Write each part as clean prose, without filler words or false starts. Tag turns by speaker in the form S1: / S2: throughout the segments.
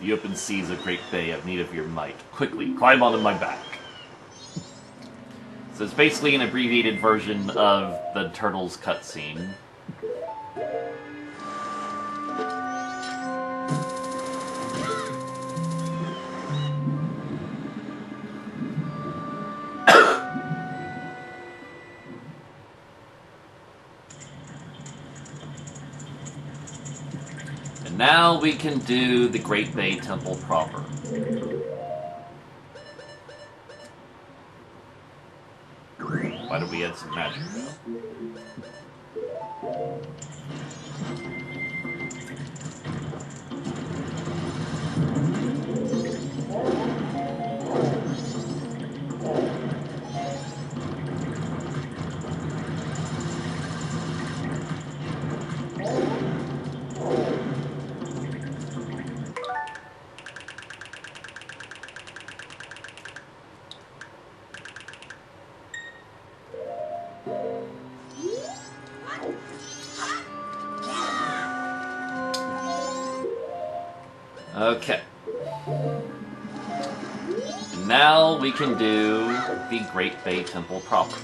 S1: The open seas of Great Bay have need of your might. Quickly, climb onto my back. So it's basically an abbreviated version of the Turtles cutscene. And now we can do the Great Bay Temple proper. Why do we add some magic now? Okay. And now we can do the Great Bay Temple proper.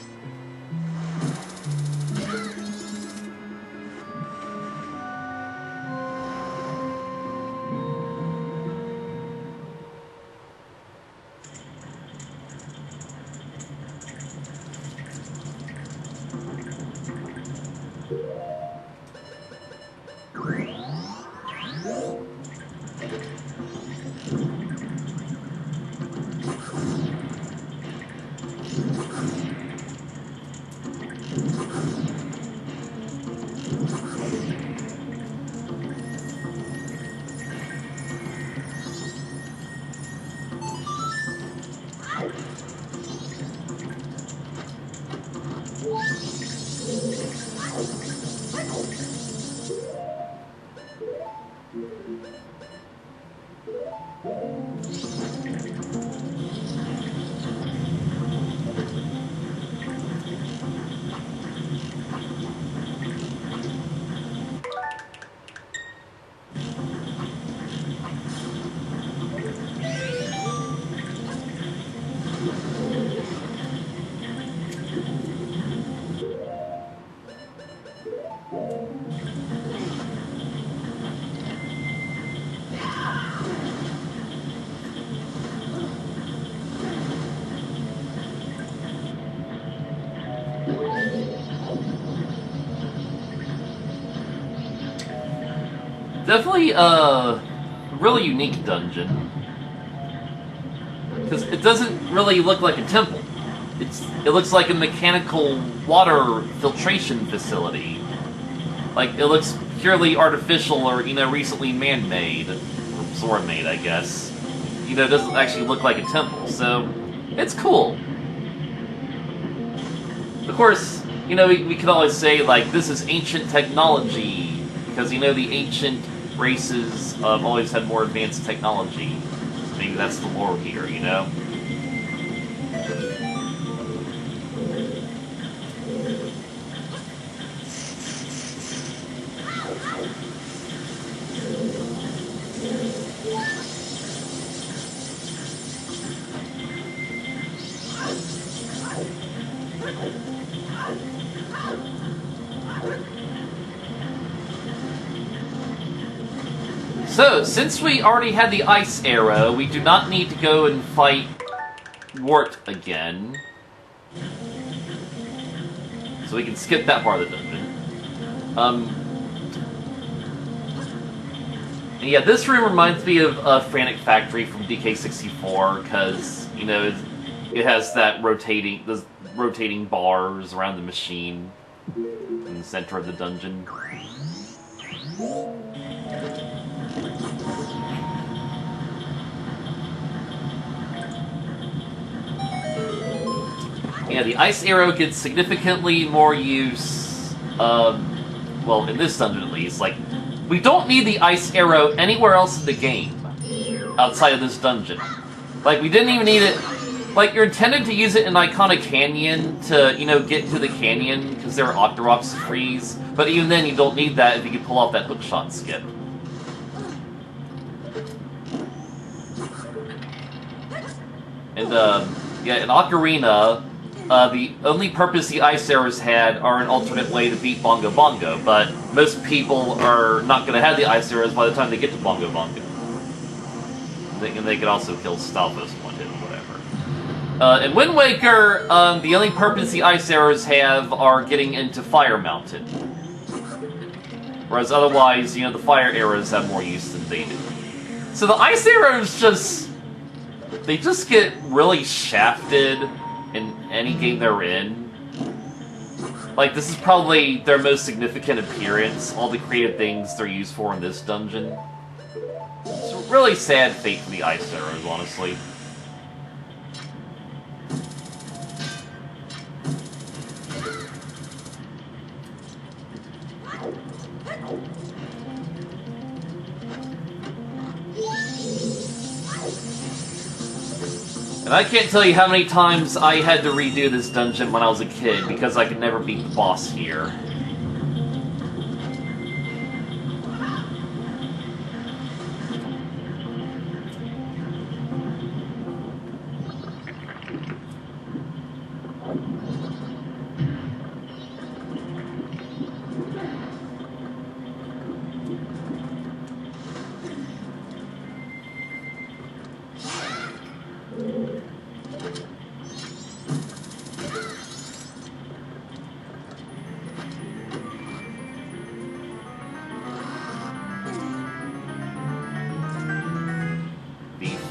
S1: Definitely a really unique dungeon. Because it doesn't really look like a temple. It looks like a mechanical water filtration facility. Like, it looks purely artificial or, recently man-made. Or sword-made, I guess. It doesn't actually look like a temple, so it's cool. Of course, we could always say, like, this is ancient technology, because, the ancient races always had more advanced technology. Maybe that's the lore here, So, since we already had the ice arrow, we do not need to go and fight Wart again. So we can skip that part of the dungeon. And yeah, this room reminds me of Frantic Factory from DK64, because, it has that rotating bars around the machine in the center of the dungeon. Yeah, the ice arrow gets significantly more use, well, in this dungeon at least. Like, we don't need the ice arrow anywhere else in the game, outside of this dungeon. Like, we didn't even need it. Like, you're intended to use it in Iconic Canyon to, get to the canyon, because there are Octoroks to freeze. But even then, you don't need that if you can pull off that hookshot skip. And, yeah, in Ocarina, the only purpose the ice arrows had are an alternate way to beat Bongo Bongo, but most people are not going to have the ice arrows by the time they get to Bongo Bongo. And they can also kill Stalfos in one hit or whatever. In Wind Waker, the only purpose the ice arrows have are getting into Fire Mountain. Whereas otherwise, you know, the fire arrows have more use than they do. So the ice arrows they just get really shafted in any game they're in. Like, this is probably their most significant appearance, all the creative things they're used for in this dungeon. It's a really sad fate for the ice arrows, honestly. And I can't tell you how many times I had to redo this dungeon when I was a kid because I could never beat the boss here.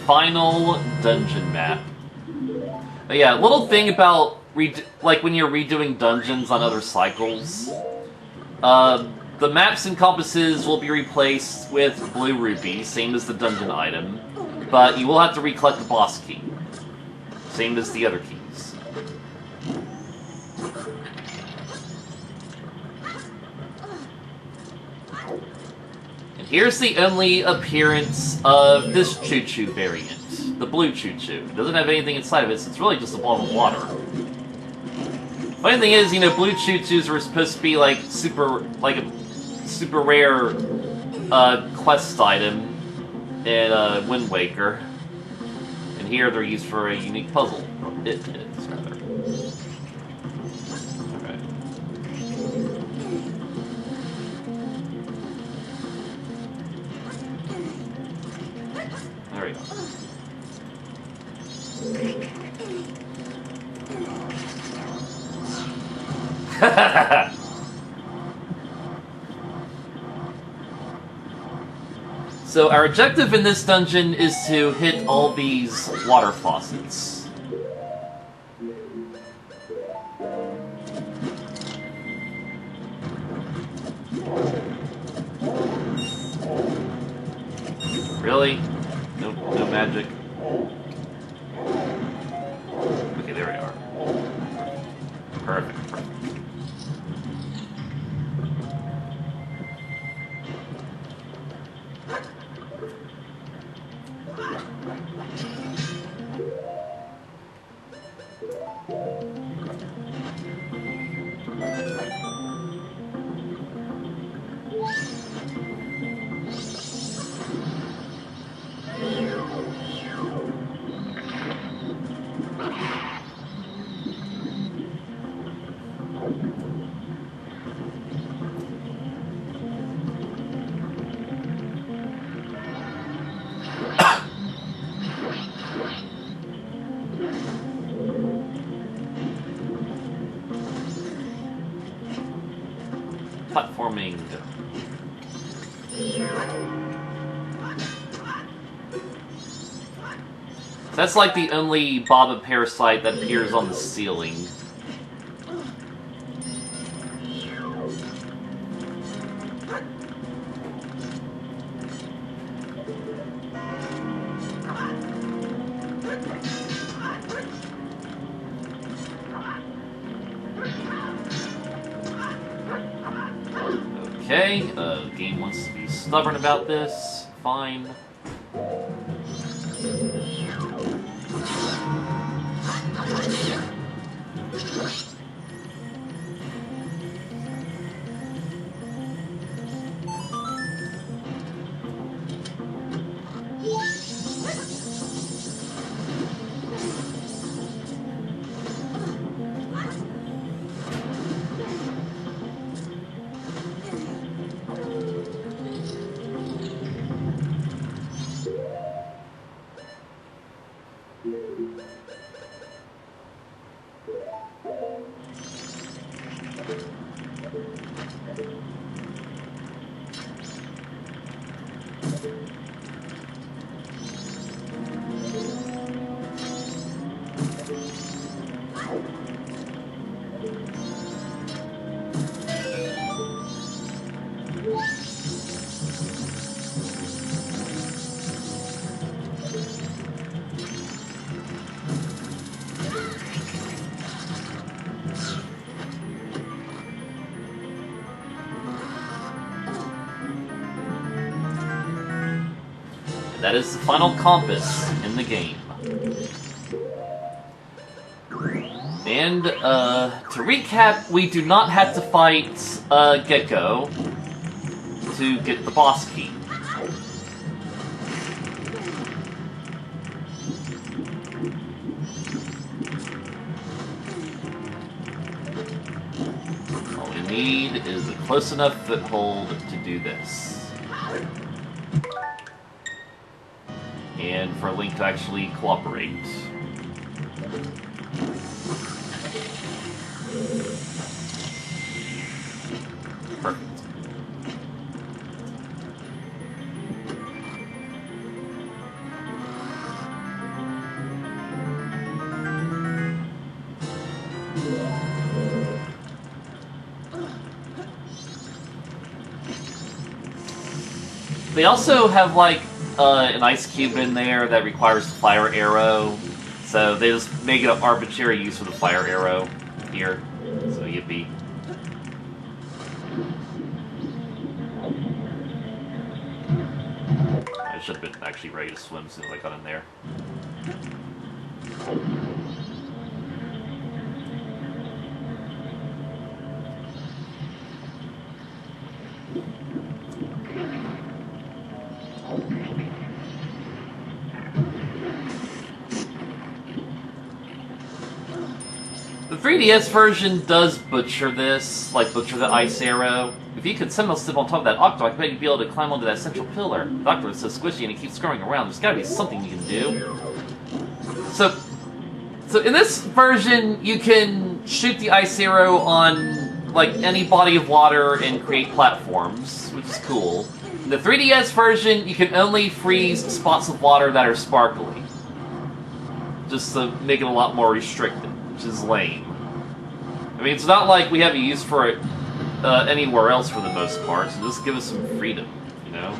S1: Final dungeon map. But yeah, little thing about like when you're redoing dungeons on other cycles, the map's encompasses will be replaced with blue rubies, same as the dungeon item, but you will have to recollect the boss key, same as the other keys. Here's the only appearance of this choo-choo variant, the blue choo-choo. It doesn't have anything inside of it, so it's really just a ball of water. Funny thing is, you know, blue choo-choos were supposed to be like a super rare quest item in Wind Waker, and here they're used for a unique puzzle. It's rather. There we go. So our objective in this dungeon is to hit all these water faucets. Really? No magic? Okay, there we are. Perfect. Platforming. That's like the only Baba parasite that appears on the ceiling. Okay, the game wants to be stubborn about this. Fine. That is the final compass in the game. And, to recap, we do not have to fight, Gecko to get the boss key. All we need is a close enough foothold to do this. And for Link to actually cooperate. Perfect. They also have, like, an ice cube in there that requires a fire arrow, so they just make it an arbitrary use of the fire arrow here. So yippee. I should have been actually ready to swim as soon as I got in there. The 3DS version does butcher this, like butcher the ice arrow. If you could somehow sit on top of that octo, I bet you'd be able to climb onto that central pillar. The octo is so squishy and it keeps screwing around. There's gotta be something you can do. So in this version, you can shoot the ice arrow on, like, any body of water and create platforms, which is cool. In the 3DS version, you can only freeze spots of water that are sparkly. Just to make it a lot more restricted. Which is lame. I mean, it's not like we have a use for it anywhere else for the most part, so just give us some freedom, you know?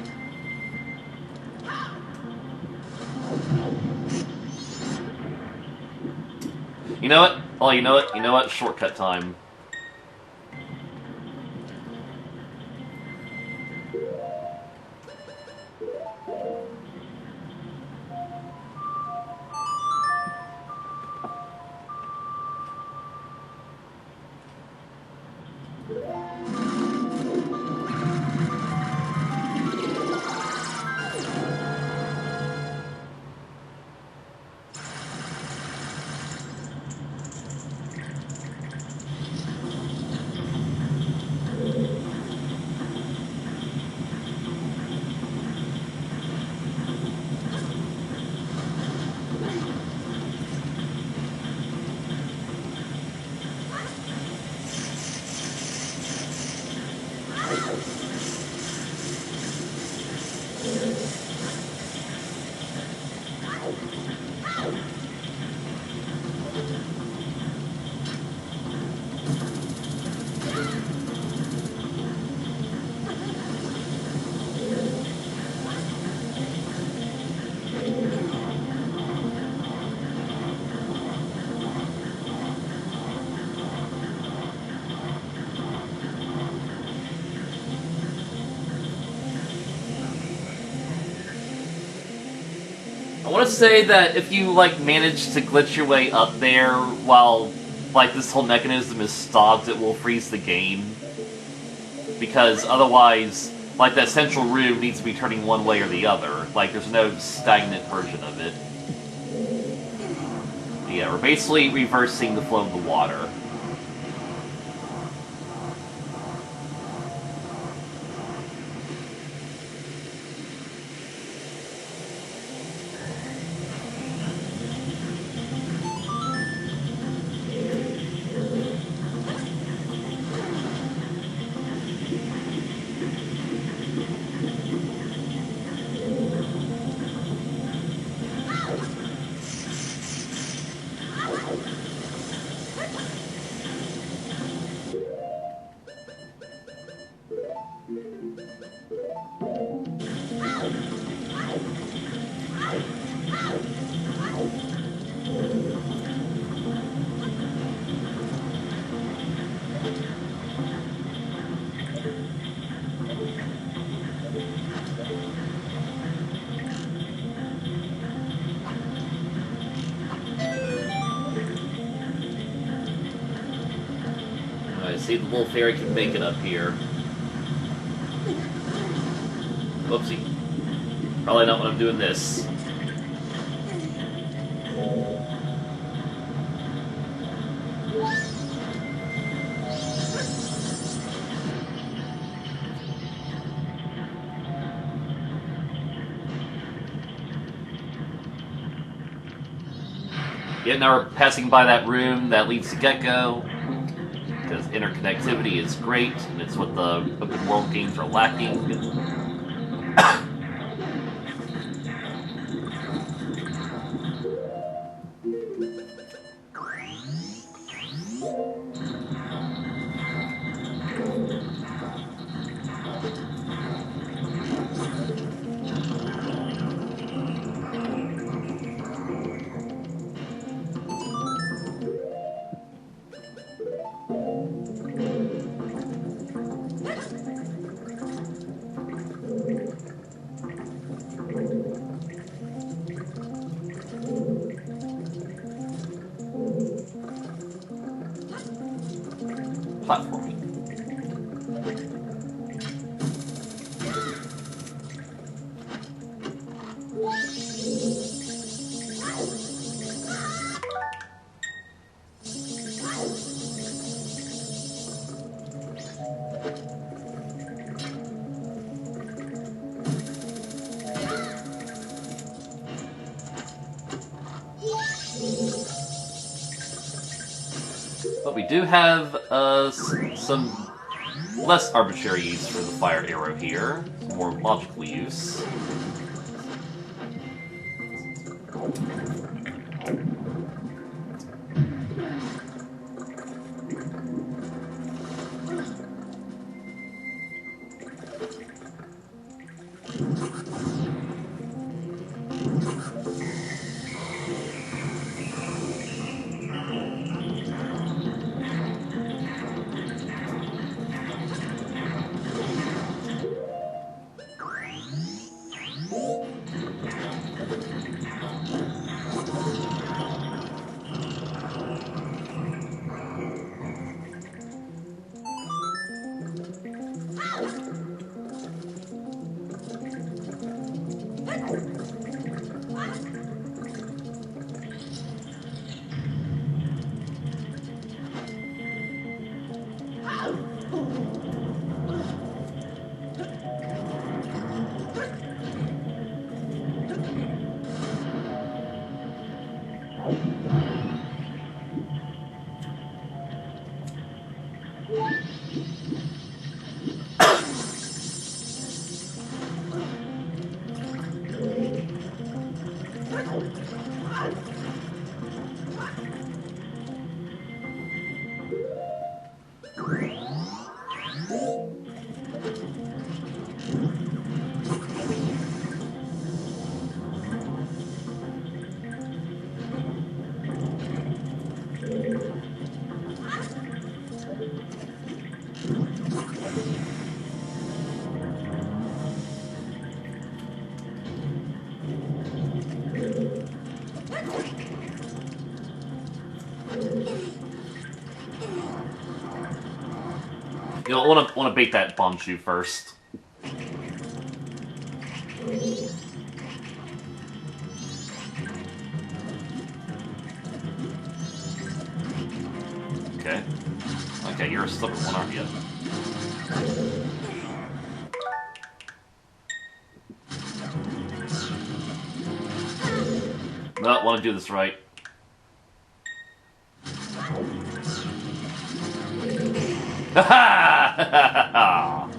S1: You know what? Oh, you know what? You know what? Shortcut time. I want to say that if you, like, manage to glitch your way up there while, like, this whole mechanism is stopped, it will freeze the game. Because otherwise, like, that central room needs to be turning one way or the other. Like, there's no stagnant version of it. Yeah, we're basically reversing the flow of the water. Let's see if the little fairy can make it up here. Whoopsie. Probably not when I'm doing this. Yeah, now we're passing by that room that leads to Gecko, because interconnectivity is great, and it's what the open world games are lacking. Platforming. But we do have some less arbitrary use for the fire arrow here, more logical use. You know, I want to bait that Bonchu first. Okay. Okay, you're a stubborn one, aren't you? No, I want to do this right. Ha ha!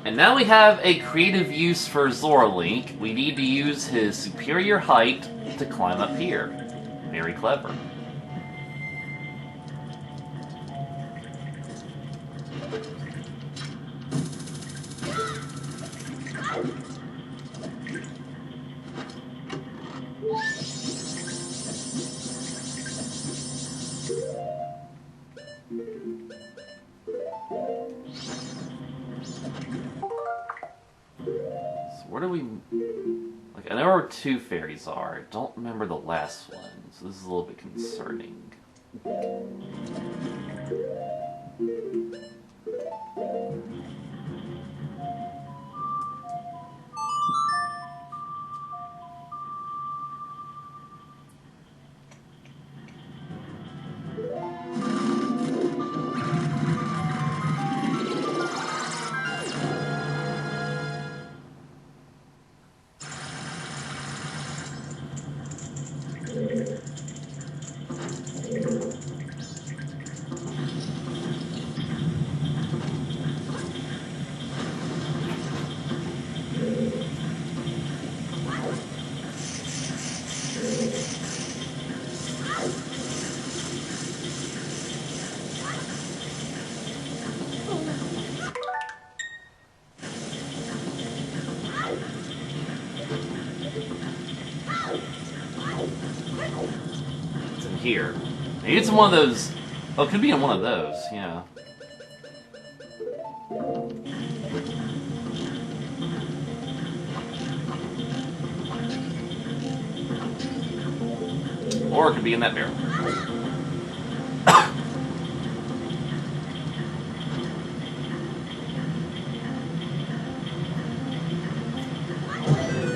S1: And now we have a creative use for Zora Link. We need to use his superior height to climb up here. Very clever. Where do we... I know where 2 fairies are. I don't remember the last one, so this is a little bit concerning. It's in here. Maybe it's in one of those... Oh, it could be in one of those, yeah. Or it could be in that barrel.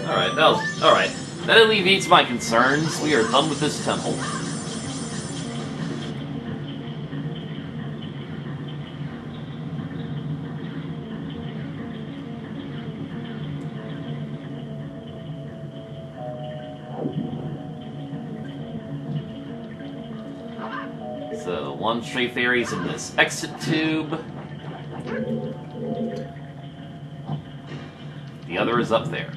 S1: Alright, that was... Alright. That alleviates my concerns. We are done with this temple. So, 1 stray fairy's in this exit tube. The other is up there.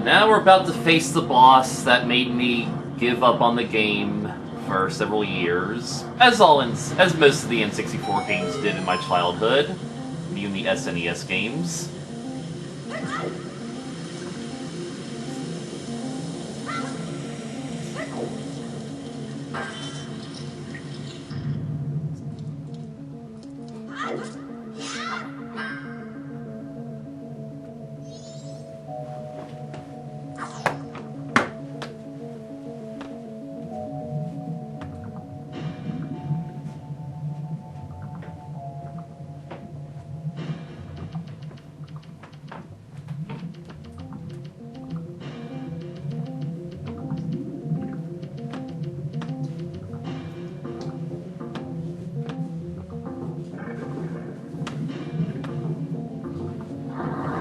S1: Now we're about to face the boss that made me give up on the game for several years, as most of the N64 games did in my childhood, even the SNES games.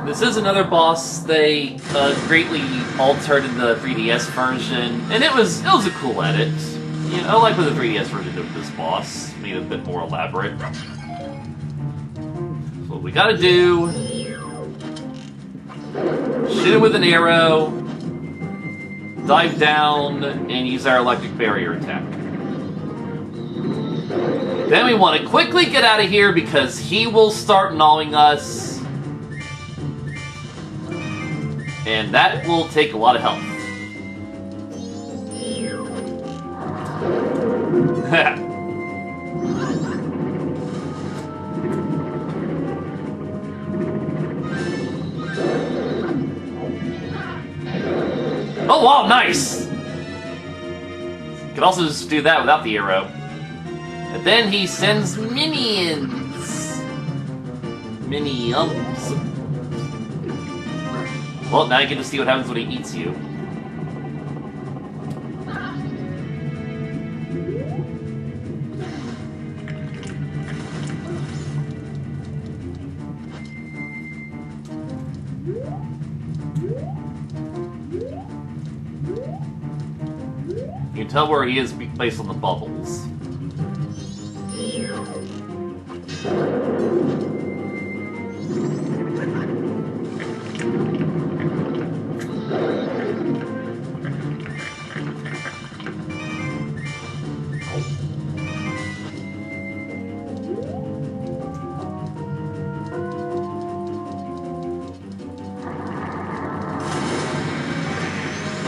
S1: This is another boss they greatly altered in the 3DS version, and it was a cool edit. You know, I like what the 3DS version did with this boss, made it a bit more elaborate. So what we gotta do, shoot it with an arrow, dive down, and use our electric barrier attack. Then we want to quickly get out of here because he will start gnawing us. And that will take a lot of health. Oh wow, nice! Could also just do that without the arrow. And then he sends minions! Minions. Well, now you get to see what happens when he eats you. You can tell where he is based on the bubbles.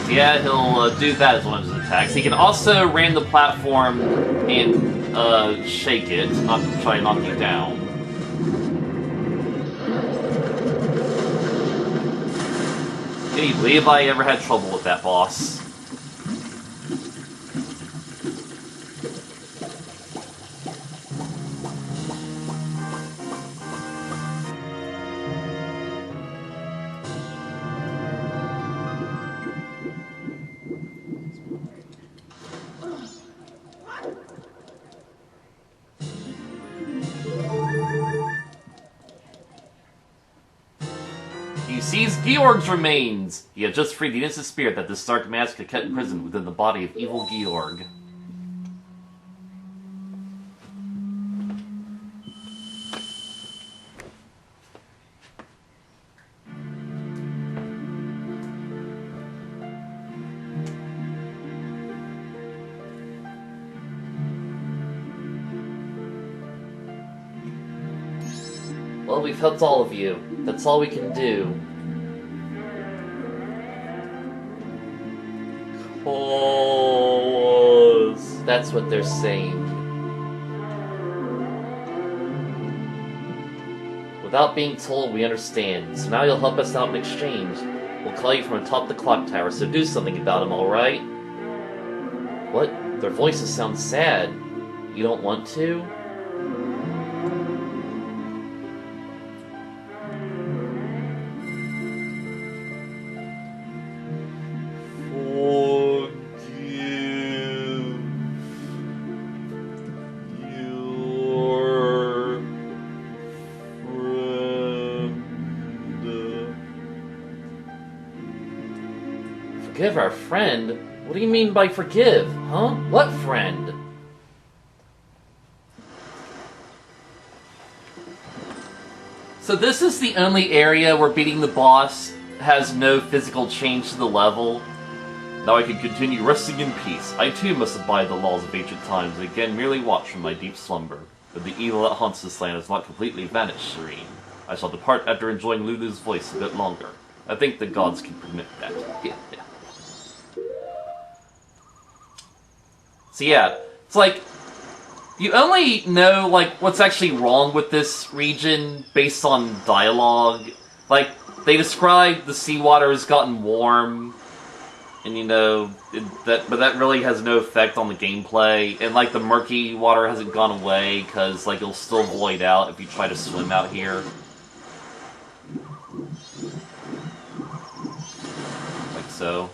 S1: Yeah, he'll do that as one of his attacks. He can also ram the platform and shake it, not try to knock you down. Can you believe I ever had trouble with that boss? He sees Georg's remains! He had just freed the innocent spirit that this dark mask had kept imprisoned within the body of evil Georg. Well, we've helped all of you. That's all we can do. Cause that's what they're saying. Without being told, we understand. So now you'll help us out in exchange. We'll call you from atop the clock tower, so do something about them, alright? What? Their voices sound sad. You don't want to? Forgive our friend? What do you mean by forgive, huh? What friend? So this is the only area where beating the boss has no physical change to the level. Now I can continue resting in peace. I too must abide the laws of ancient times, and again merely watch from my deep slumber. But the evil that haunts this land has not completely vanished, Serene. I shall depart after enjoying Lulu's voice a bit longer. I think the gods can permit that. Yeah. So yeah, it's like, you only know, like, what's actually wrong with this region based on dialogue. Like, they describe the seawater has gotten warm, and you know, but that really has no effect on the gameplay. And like, the murky water hasn't gone away, because like, it'll still void out if you try to swim out here. Like so.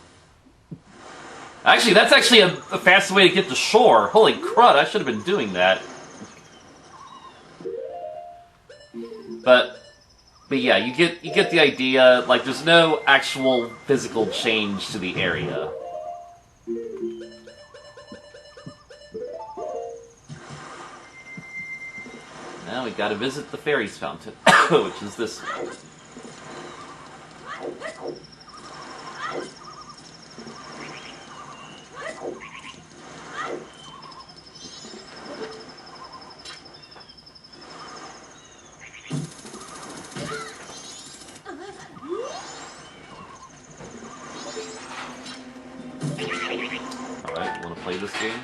S1: Actually, that's actually a fast way to get to shore. Holy crud, I should have been doing that. But yeah, you get the idea. Like, there's no actual physical change to the area. Now we gotta visit the fairies fountain, which is this one. Alright, wanna play this game?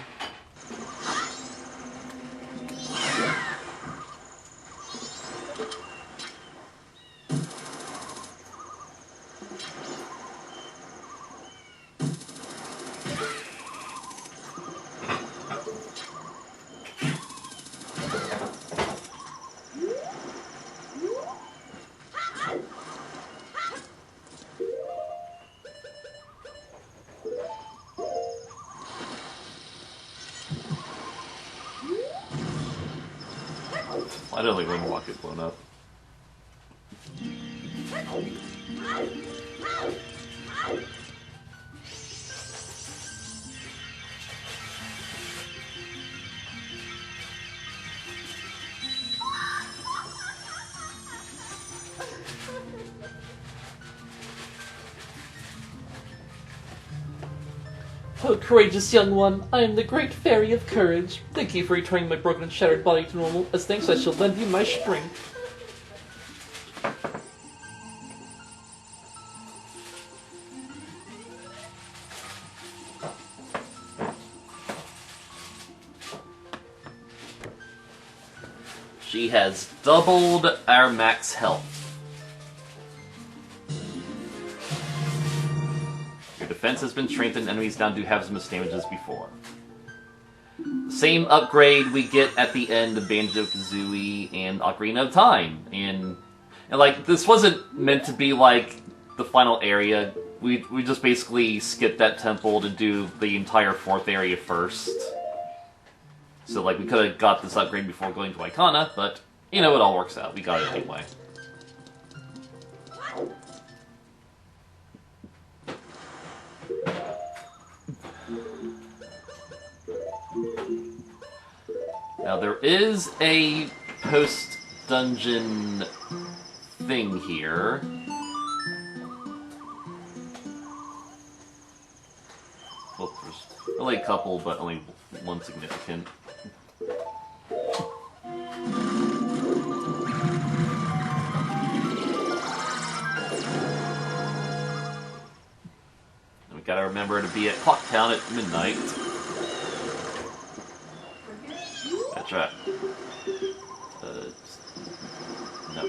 S1: I don't think one walk get blown up. Oh, courageous young one, I am the great fairy of courage. Thank you for returning my broken and shattered body to normal. As thanks, I shall lend you my strength. She has doubled our max health. Your defense has been strengthened, enemies now do have as much damage as before. Same upgrade we get at the end of Banjo-Kazooie and Ocarina of Time. And like, this wasn't meant to be like the final area. We just basically skipped that temple to do the entire 4th area first. So like, we could have got this upgrade before going to Icona, but you know, it all works out. We got it anyway. Now there is a post-dungeon thing here. Well, there's only a couple, but only one significant. And we gotta remember to be at Clock Town at midnight. That's right. No.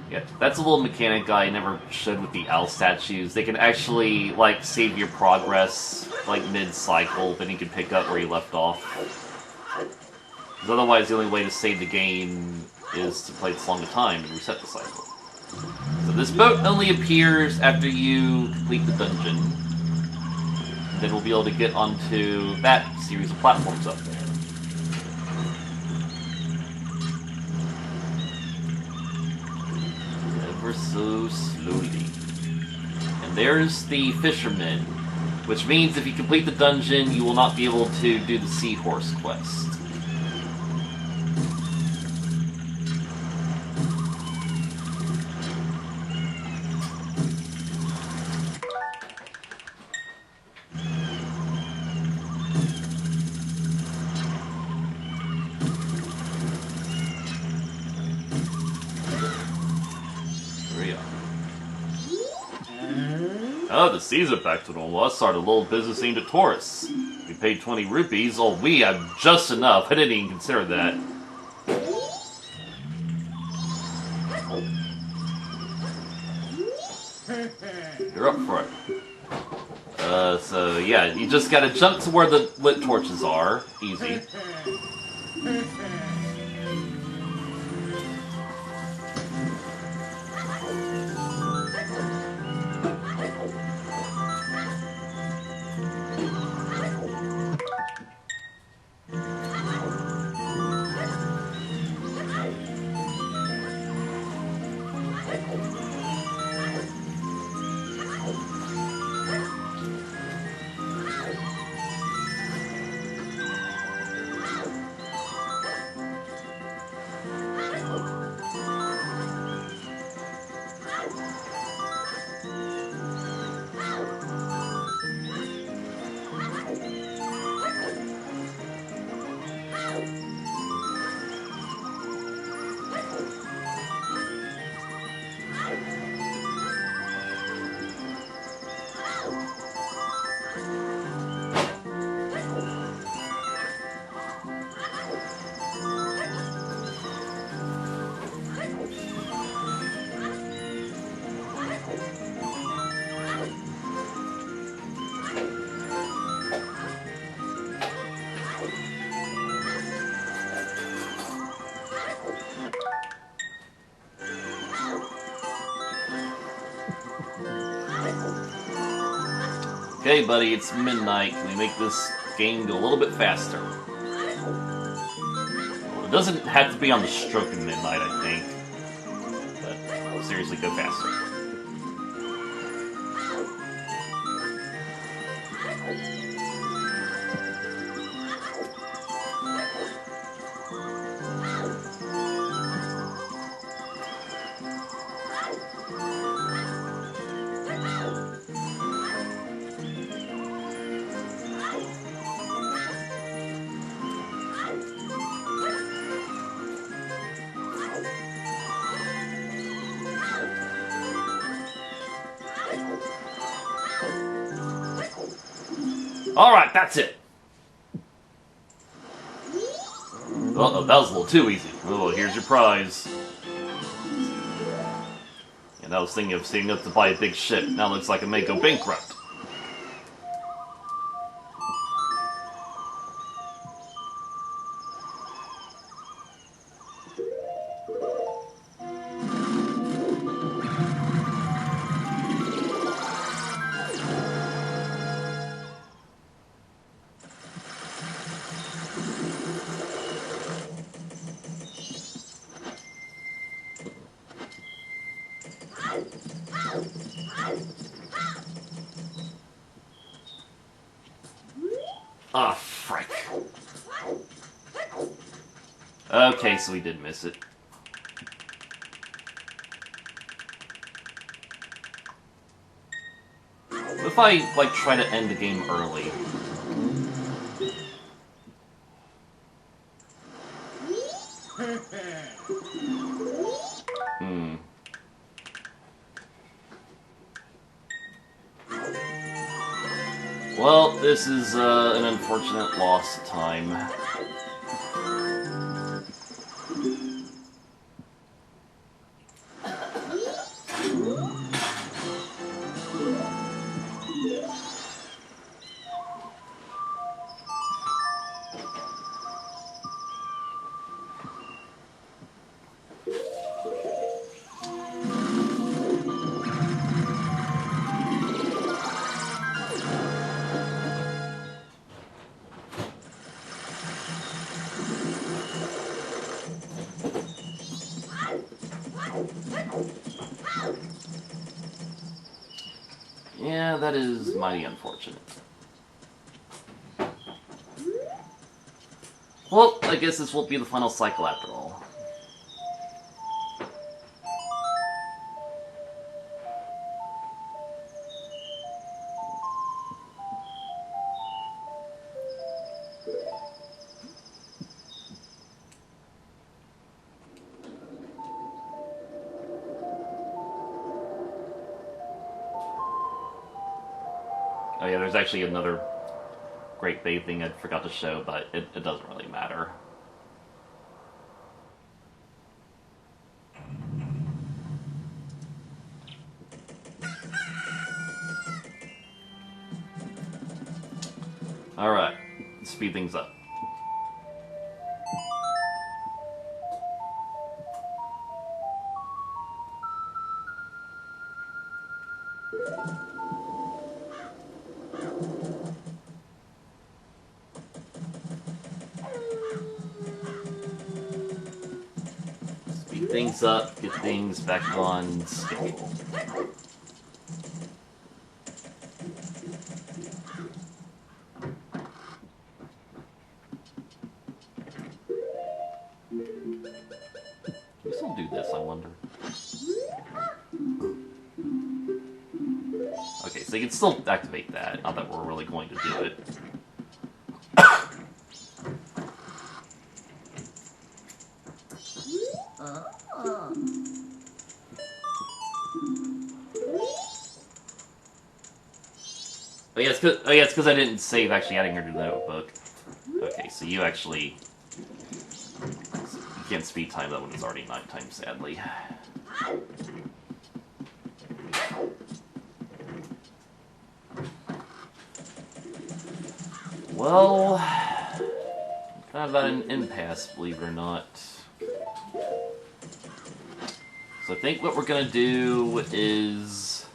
S1: Yeah, that's a little mechanic I never showed with the owl statues. They can actually, like, save your progress, like, mid-cycle, then you can pick up where you left off. Because otherwise, the only way to save the game is to play this long a time and reset the cycle. So this boat only appears after you complete the dungeon. Then we'll be able to get onto that series of platforms up there. Ever so slowly. And there's the fisherman, which means if you complete the dungeon, you will not be able to do the seahorse quest. Oh, the seas are back to normal. Us started a little business aimed at tourists. We paid 20 rupees. Oh, we have just enough. I didn't even consider that. You're up for it. So yeah, you just gotta jump to where the lit torches are. Easy. Okay, buddy, it's midnight. Can we make this game go a little bit faster? Well, it doesn't have to be on the stroke of midnight, I think. But seriously, go faster. Alright, that's it. Uh-oh, that was a little too easy. Oh, here's your prize. And I was thinking of saving up to buy a big ship. Now it looks like I may go bankrupt. Ah, frick. Okay, so we did miss it. What if I, like, try to end the game early? Well, this is an unfortunate loss of time. Yeah, that is mighty unfortunate. Well, I guess this won't be the final cycle after all. Oh yeah, there's actually another Great Bay thing I forgot to show, but it doesn't really matter. Alright, speed things up. Speed things up, get things back on schedule. We still do this, I wonder. Okay, so you can still activate that, not that we're really going to do it. Oh yeah, it's because I didn't save actually adding her to the notebook. Okay, so you actually... You can't speed time that when it's already nighttime, sadly. Well... kind of at an impasse, believe it or not. So I think what we're gonna do is...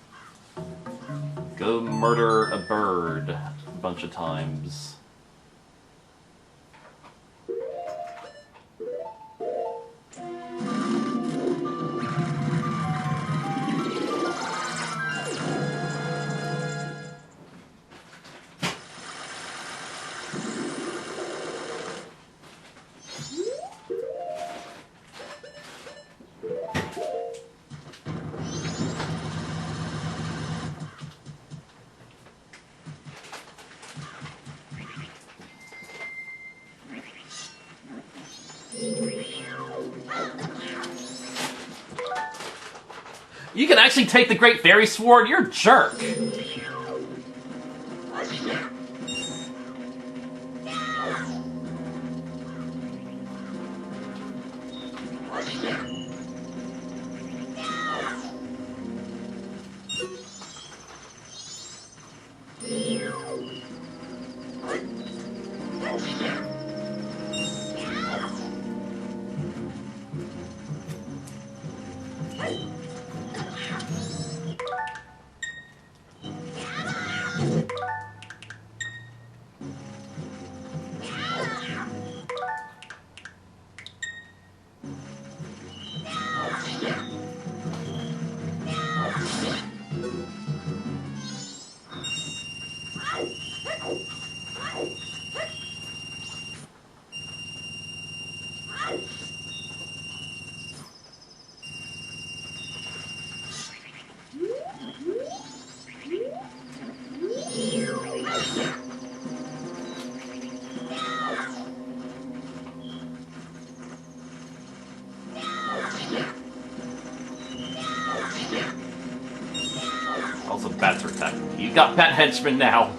S1: go murder a bird a bunch of times. You can actually take the Great Fairy Sword? You're a jerk. You got pet henchmen now.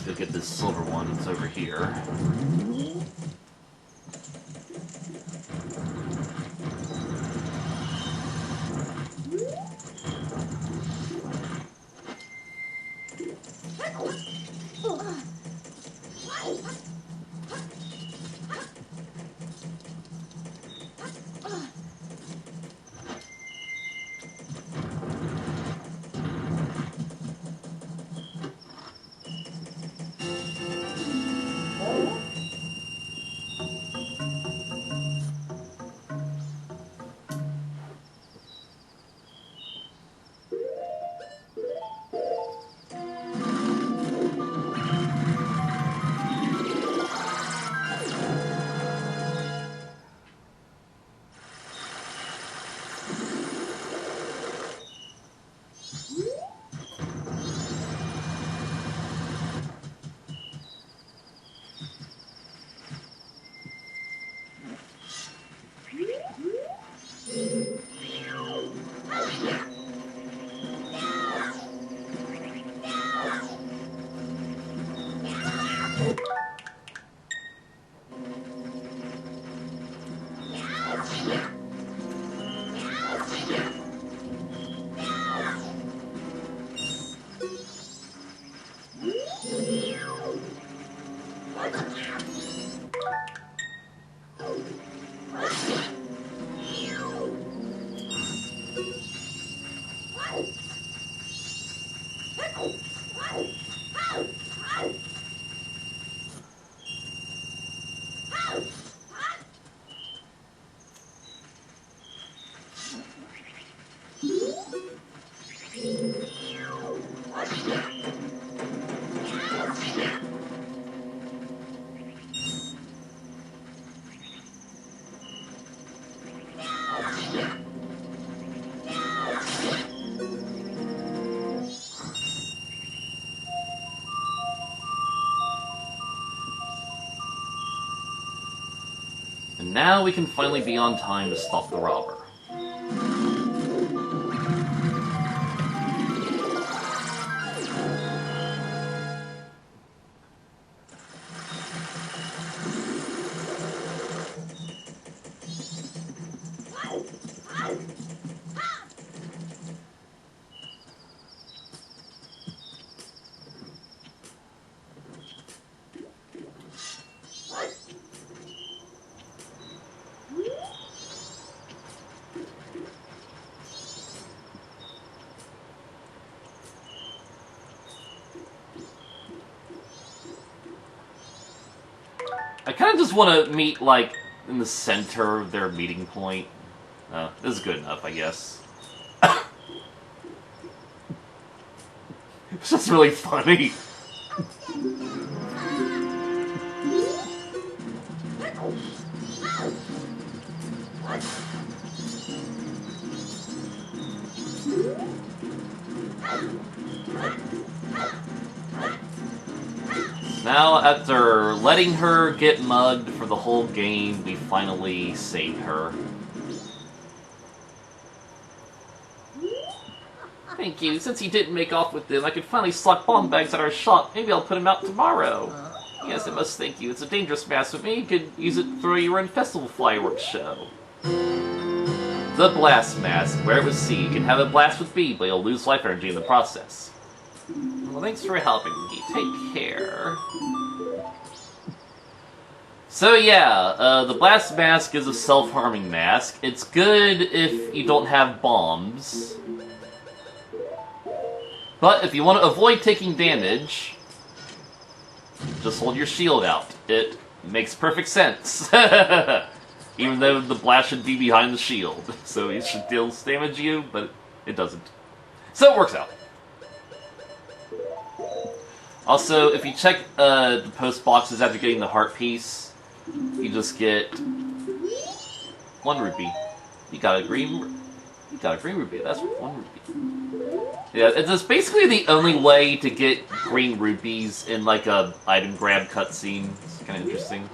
S1: Let's go get this silver one that's over here. And now we can finally be on time to stop the robber. I kind of just want to meet, like, in the center of their meeting point. This is good enough, I guess. It's just really funny. Now, after letting her get mugged for the whole game, we finally saved her. Thank you. Since he didn't make off with them, I could finally stock bomb bags at our shop. Maybe I'll put him out tomorrow. Yes, I must thank you. It's a dangerous mask with me. You could use it for your own festival fireworks show. The Blast Mask. Wear it with C. You can have a blast with B, but you'll lose life energy in the process. Well, thanks for helping me. Take care. So yeah, the Blast Mask is a self-harming mask. It's good if you don't have bombs. But if you want to avoid taking damage, just hold your shield out. It makes perfect sense. Even though the blast should be behind the shield. So it should deal damage you, but it doesn't. So it works out. Also, if you check the post boxes after getting the heart piece, you just get 1 rupee. You got a green rupee. That's 1 rupee. Yeah, it's basically the only way to get green rupees in like a item grab cutscene. It's kind of interesting.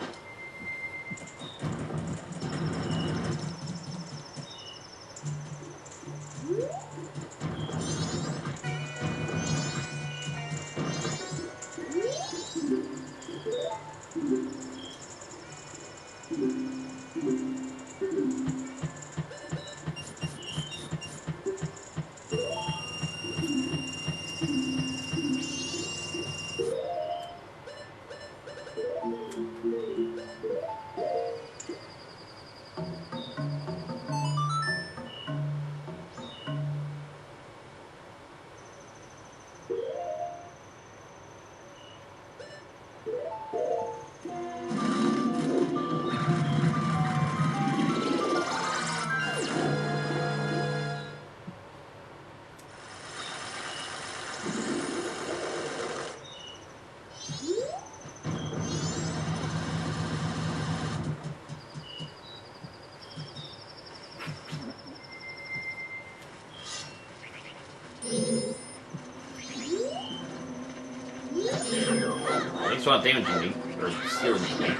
S1: Thanks for not damaging me, or stealing me.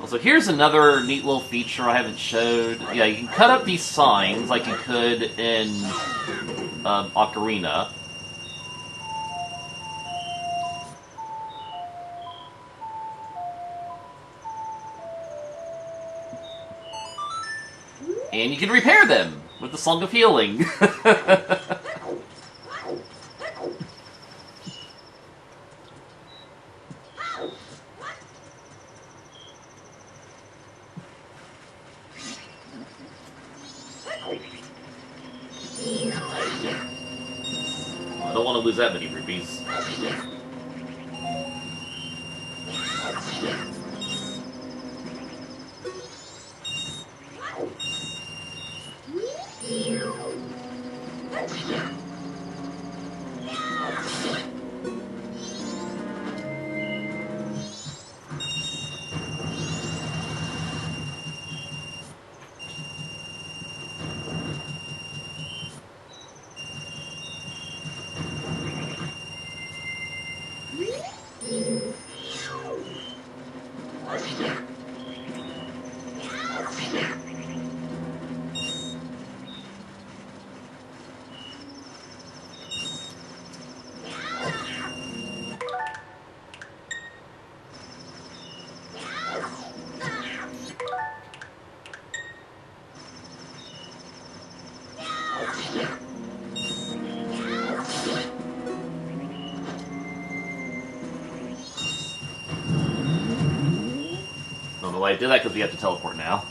S1: So here's another neat little feature I haven't showed. Yeah, you can cut up these signs like you could in Ocarina. And you can repair them with the Song of Healing. I don't want to lose that many rupees. I don't know why I did that, because we have to teleport now.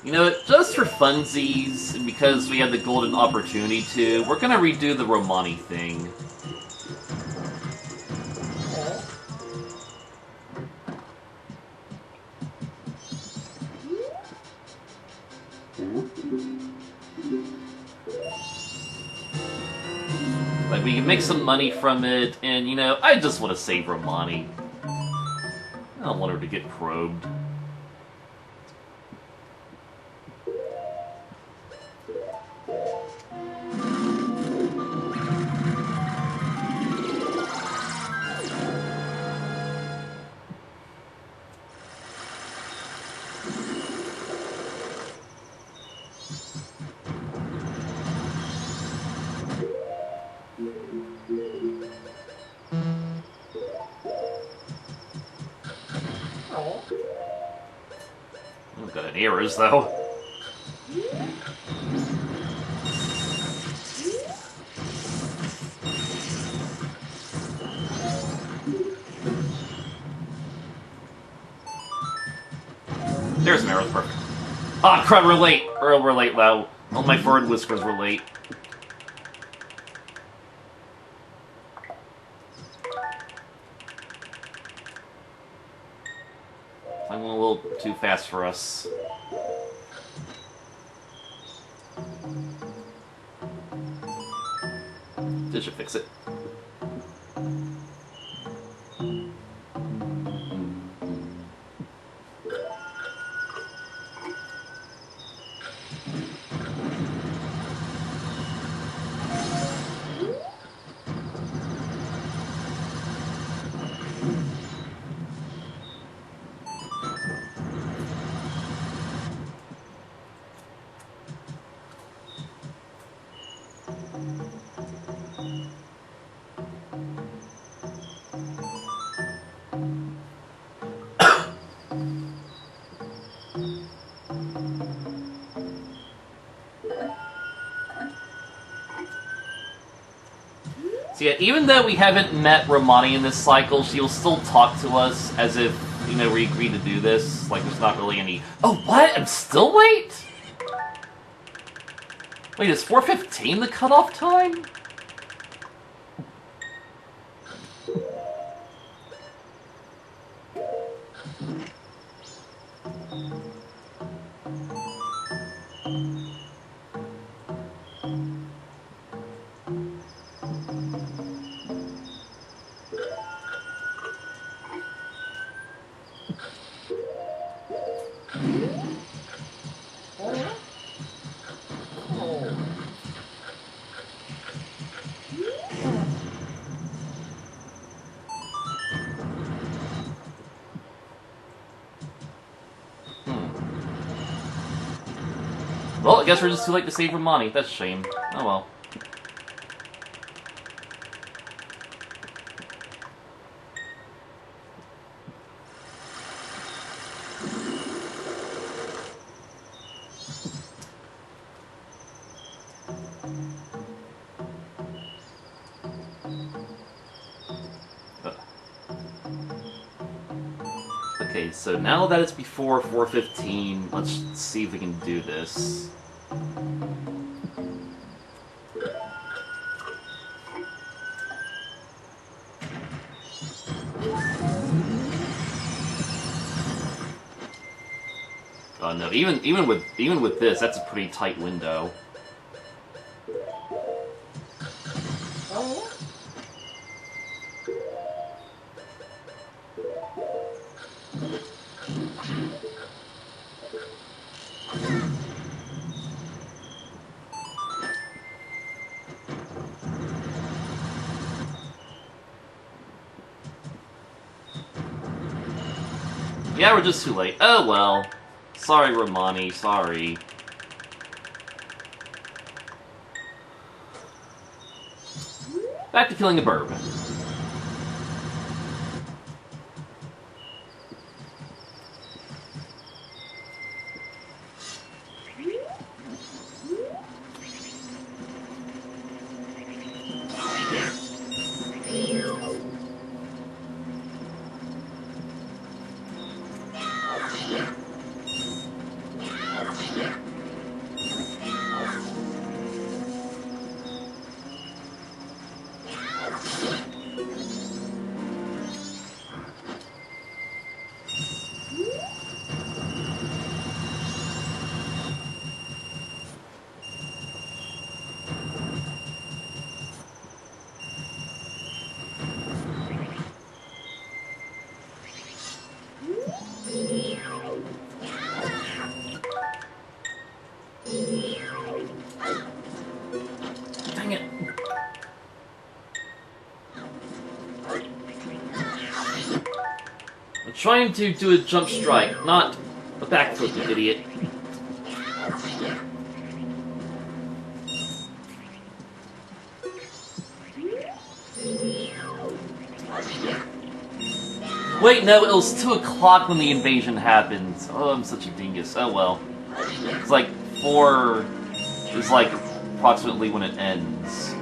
S1: You know, just for funsies, and because we had the golden opportunity to, we're gonna redo the Romani thing. Like, we can make some money from it, and, you know, I just want to save Romani. I don't want her to get probed. I've got any errors, though. There's an arrow, perfect. Ah, crud, we're late! We're late, wow. All my forward whispers were late. I went a little too fast for us. This should fix it. So yeah, even though we haven't met Romani in this cycle, she'll still talk to us as if, you know, we agreed to do this. Like, there's not really any... Oh, what? I'm still late? Wait, is 4:15 the cutoff time? Well, I guess we're just too late to save Romani. That's a shame. Oh well. Okay, so now that it's before 4:15, let's see if we can do this. Oh no, even with this, that's a pretty tight window. Yeah, we're just too late. Oh well. Sorry, Romani, sorry. Back to killing a burb. Dang it. I'm trying to do a jump strike, not a backflip, you idiot. Wait, no, it was 2 o'clock when the invasion happened. Oh, I'm such a dingus. Oh well. It's like 4 is like approximately when it ends.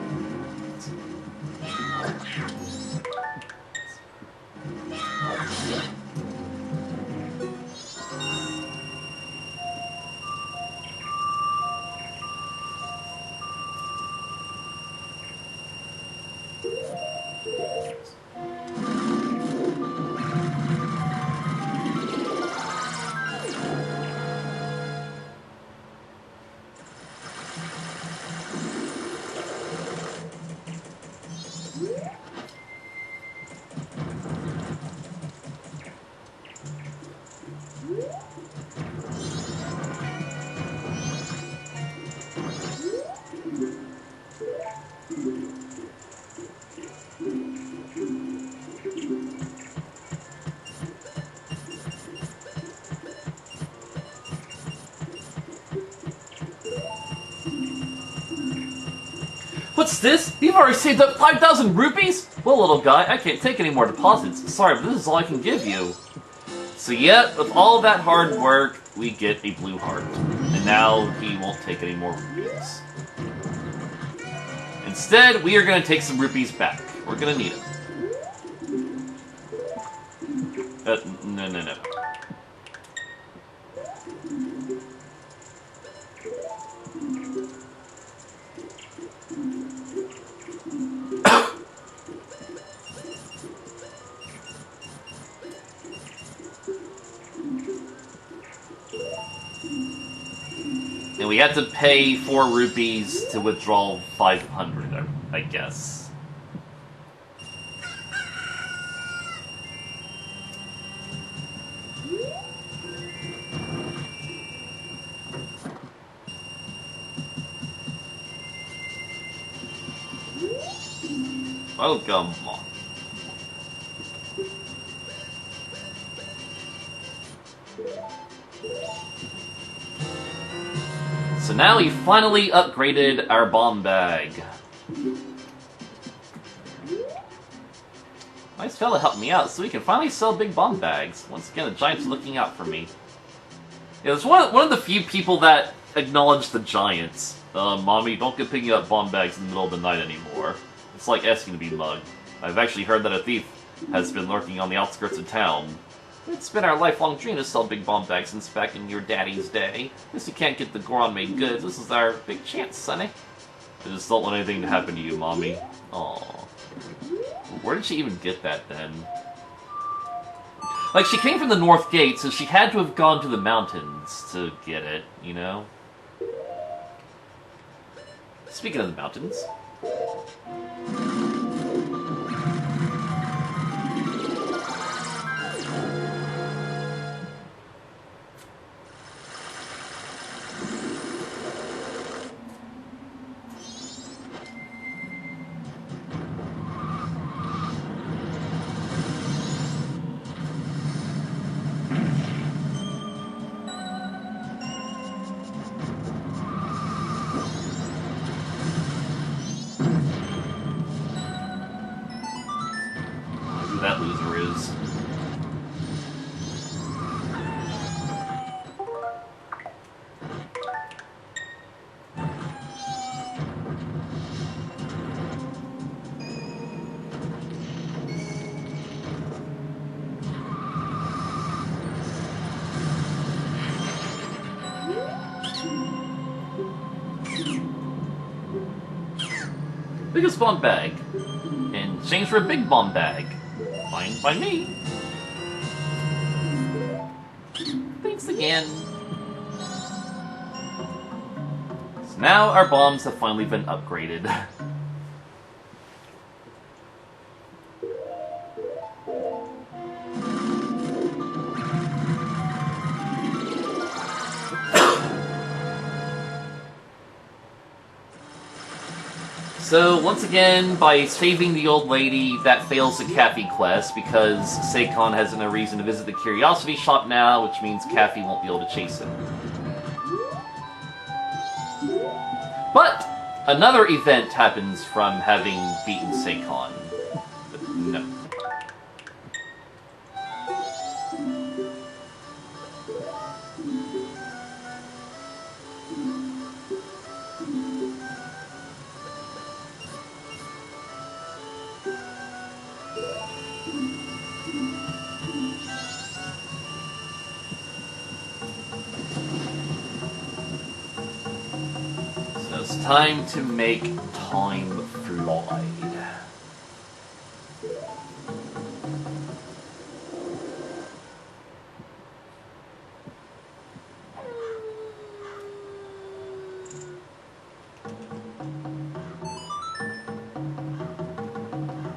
S1: What's this? You've already saved up 5,000 rupees? Well, little guy, I can't take any more deposits. Sorry, but this is all I can give you. So yeah, with all that hard work, we get a blue heart. And now he won't take any more rupees. Instead, we are going to take some rupees back. We're going to need them. No. And we have to pay 4 rupees to withdraw 500, I guess. Oh, come on. So now we finally upgraded our bomb bag. Nice fella helped me out, so we can finally sell big bomb bags. Once again, the Giant's looking out for me. Yeah, it's one of the few people that acknowledge the Giants. Mommy, don't get picking up bomb bags in the middle of the night anymore. It's like asking to be mugged. I've actually heard that a thief has been lurking on the outskirts of town. It's been our lifelong dream to sell big bomb bags since back in your daddy's day. Guess you can't get the Goron made goods. This is our big chance, sonny. I just don't want anything to happen to you, Mommy. Aww. Where did she even get that, then? Like, she came from the North Gate, so she had to have gone to the mountains to get it, you know? Speaking of the mountains... that loser is. Biggest bomb bag. In exchange for a big bomb bag. Fine by me. Thanks again. So now our bombs have finally been upgraded. So, once again, by saving the old lady, that fails the Caffey quest, because Seikon has no reason to visit the Curiosity Shop now, which means Caffey won't be able to chase him. But, another event happens from having beaten Seikon. But no. It's time to make time fly.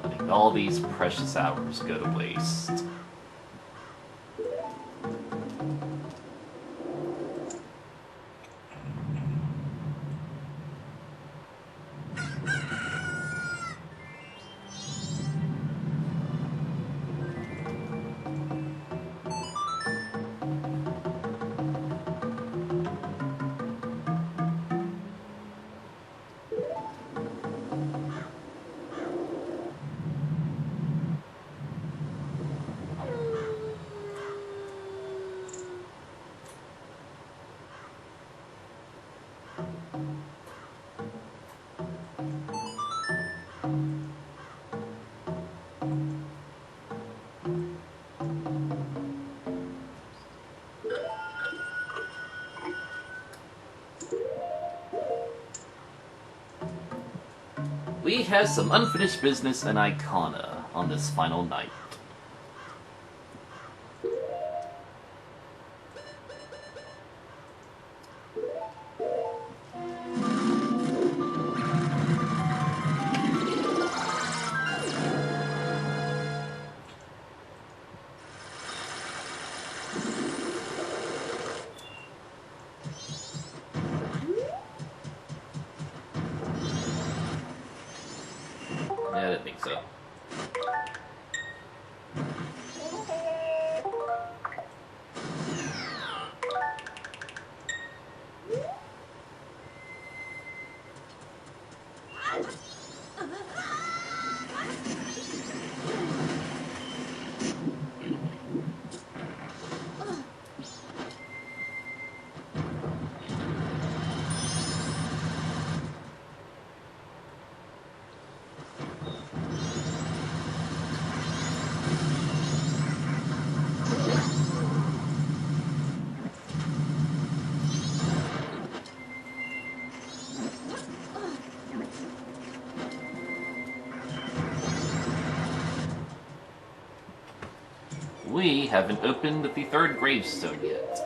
S1: Letting all these precious hours go to waste. We have some unfinished business in Icona on this final night. Yeah, I didn't think so. We haven't opened the third gravestone yet.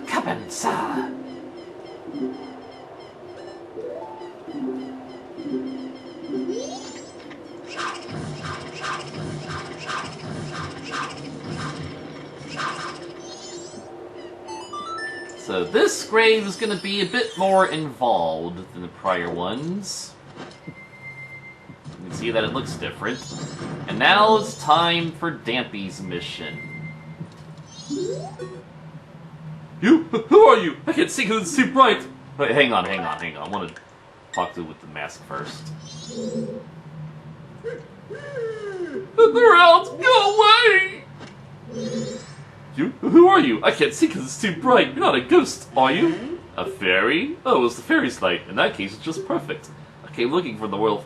S1: Capensa! So this grave is going to be a bit more involved than the prior ones. You can see that it looks different. And now it's time for Dampy's mission. You? Who are you? I can't see because it's too bright. Wait, hang on. I want to talk to with the mask first. They're out! Go away! You? Who are you? I can't see because it's too bright. You're not a ghost, are you? A fairy? Oh, it's the fairy's light. In that case, it's just perfect. I came looking for the royal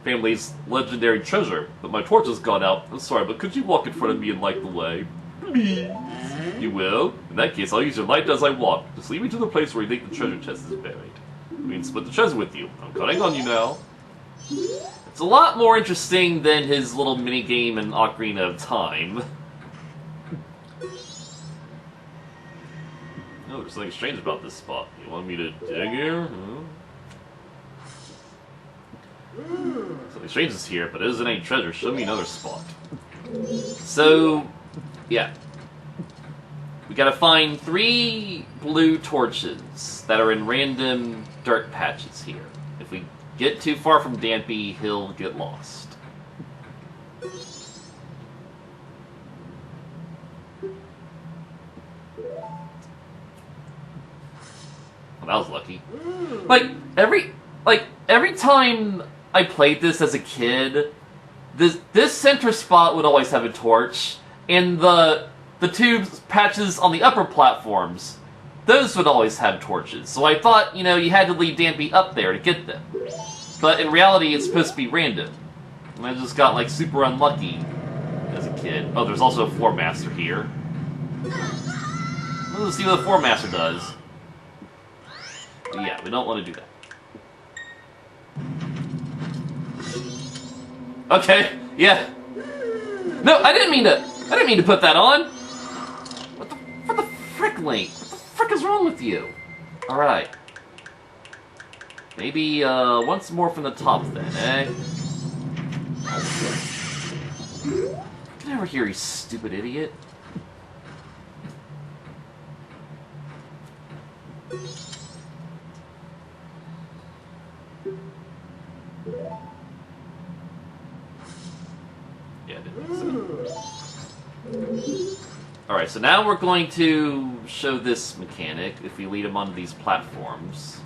S1: family's legendary treasure, but my torch has gone out. I'm sorry, but could you walk in front of me and light the way? Please. You will? In that case, I'll use your light as I walk. Just lead me to the place where you think the treasure chest is buried. We can split the treasure with you. I'm counting on you now. It's a lot more interesting than his little mini-game in Ocarina of Time. Oh, there's something strange about this spot. You want me to dig here? Something strange is here, but there isn't any treasure. Show me another spot. So, yeah. We gotta find 3 blue torches that are in random dirt patches here. If we get too far from Dampy, he'll get lost. Well, that was lucky. Every time I played this as a kid, this center spot would always have a torch, and the 2 patches on the upper platforms, those would always have torches. So I thought, you had to lead Dampy up there to get them. But in reality, it's supposed to be random. And I just got, super unlucky as a kid. Oh, there's also a Floor Master here. Let's see what the Floor Master does. But yeah, we don't want to do that. Okay, yeah. No, I didn't mean to put that on! What the frick, Link? What the frick is wrong with you? Alright. Maybe, once more from the top then, eh? Get over here, you stupid idiot. Yeah, I didn't think so. Alright, so now we're going to show this mechanic if we lead him onto these platforms.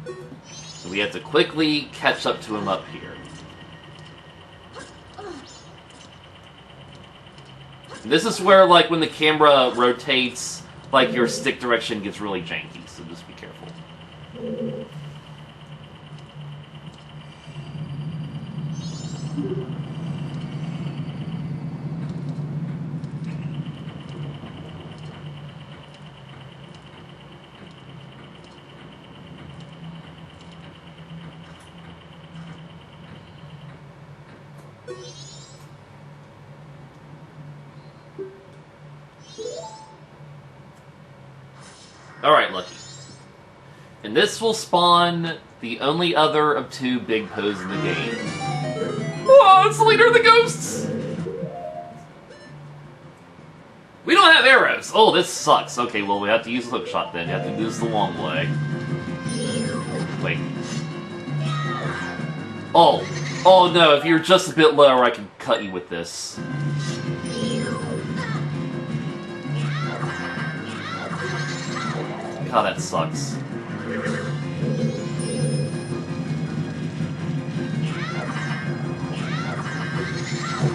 S1: So we have to quickly catch up to him up here. And this is where, when the camera rotates, your stick direction gets really janky, so just be careful. Alright, Lucky. And this will spawn the only other of 2 big pose in the game. Oh, it's the leader of the ghosts! We don't have arrows! Oh, this sucks. Okay, well, we have to use the hookshot then. You have to do this the long way. Wait. Oh. Oh no, if you're just a bit lower, I can cut you with this. God, that sucks.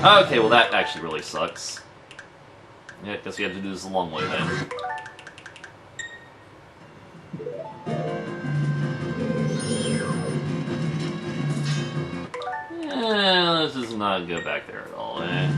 S1: Okay, well that actually really sucks. Yeah, I guess we have to do this the long way then. Let's just not go back there at all, eh?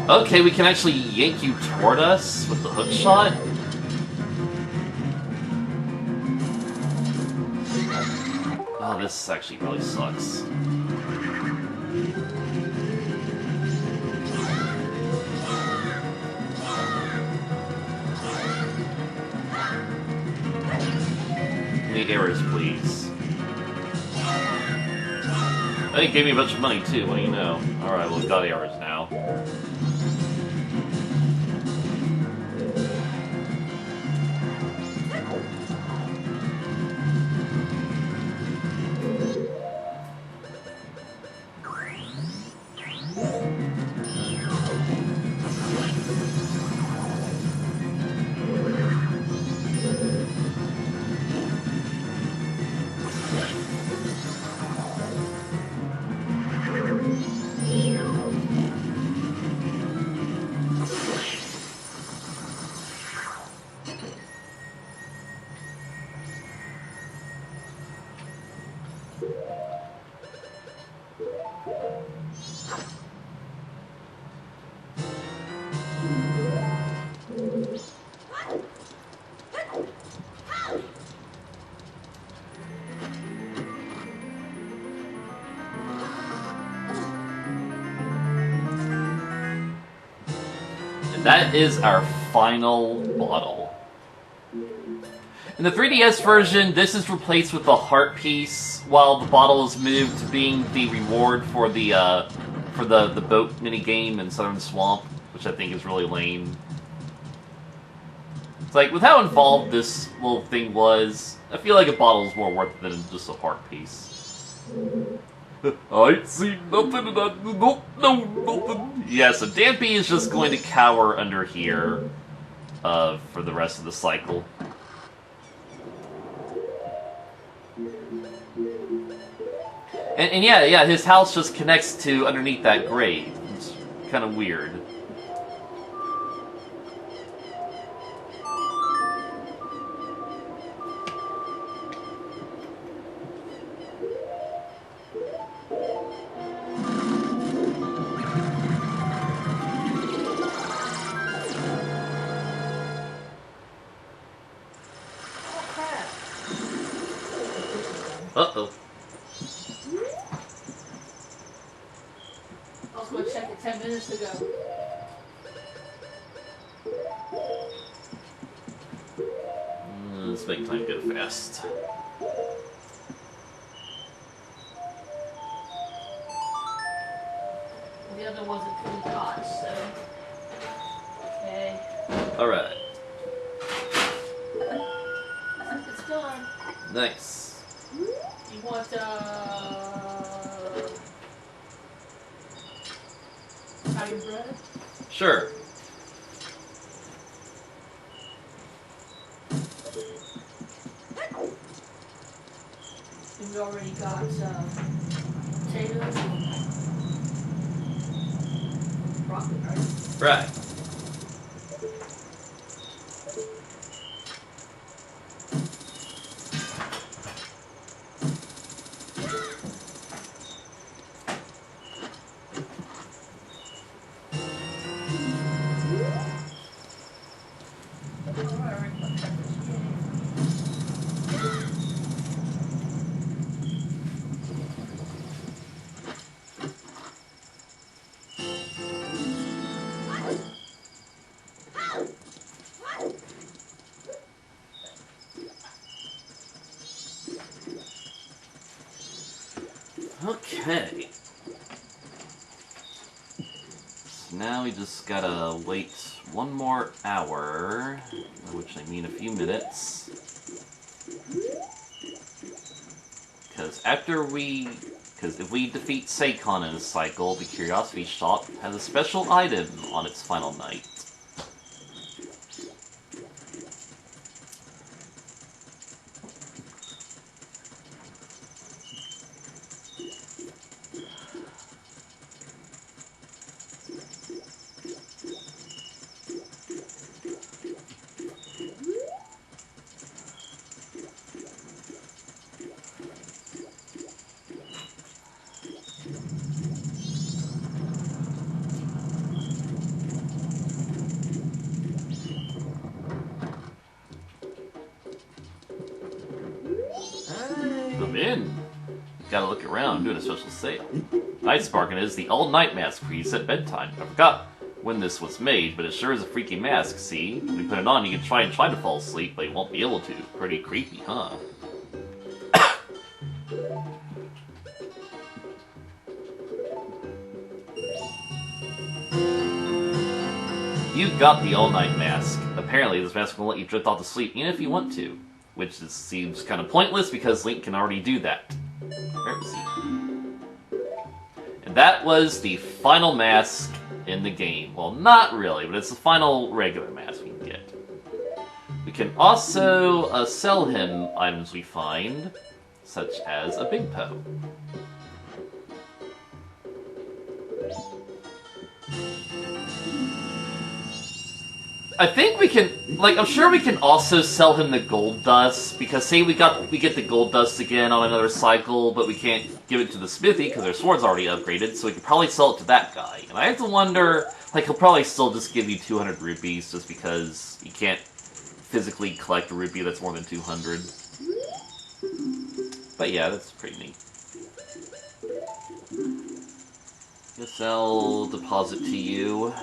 S1: Okay, we can actually yank you toward us with the hook shot? Oh, this actually really sucks. Any errors, please. Oh, he gave me a bunch of money, too. What do you know? Alright, well, we've got errors now. That is our final bottle. In the 3DS version, this is replaced with the heart piece, while the bottle is moved to being the reward for the boat minigame in Southern Swamp, which I think is really lame. It's like, with how involved this little thing was, I feel like a bottle is more worth it than just a heart piece. I see nothing and I don't know nothing. Yeah, so Dampy is just going to cower under here for the rest of the cycle. And yeah, his house just connects to underneath that grave. It's kind of weird. Uh-oh.
S2: I was going to check it 10 minutes ago.
S1: Let's make time go fast.
S2: The other wasn't fully caught, so... Okay.
S1: Alright.
S2: It's done.
S1: Nice.
S2: You want, Italian bread?
S1: Sure.
S2: We've already got, potatoes and broccoli, right?
S1: Right. Okay. So now we just gotta wait one more hour, which I mean a few minutes. Because if we defeat Seikon in this cycle, the Curiosity Shop has a special item on its final night. gotta look around, doing a special sale. Night Sparkin is the all-night mask for use at bedtime. I forgot when this was made, but it sure is a freaky mask, see? When you put it on, you can try to fall asleep, but you won't be able to. Pretty creepy, huh? You got the all-night mask. Apparently, this mask will let you drift off to sleep even if you want to. Which seems kind of pointless because Link can already do that. And that was the final mask in the game. Well, not really, but it's the final regular mask we can get. We can also sell him items we find, such as a Big Poe. I think we can, like, I'm sure we can also sell him the gold dust, because say we get the gold dust again on another cycle, but we can't give it to the smithy because their sword's already upgraded, so we could probably sell it to that guy. And I have to wonder, like, he'll probably still just give you 200 rupees just because you can't physically collect a rupee that's more than 200. But yeah, that's pretty neat. Guess I'll deposit to you.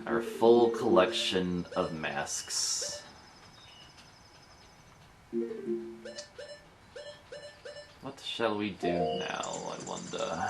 S1: Our full collection of masks. What shall we do now, I wonder?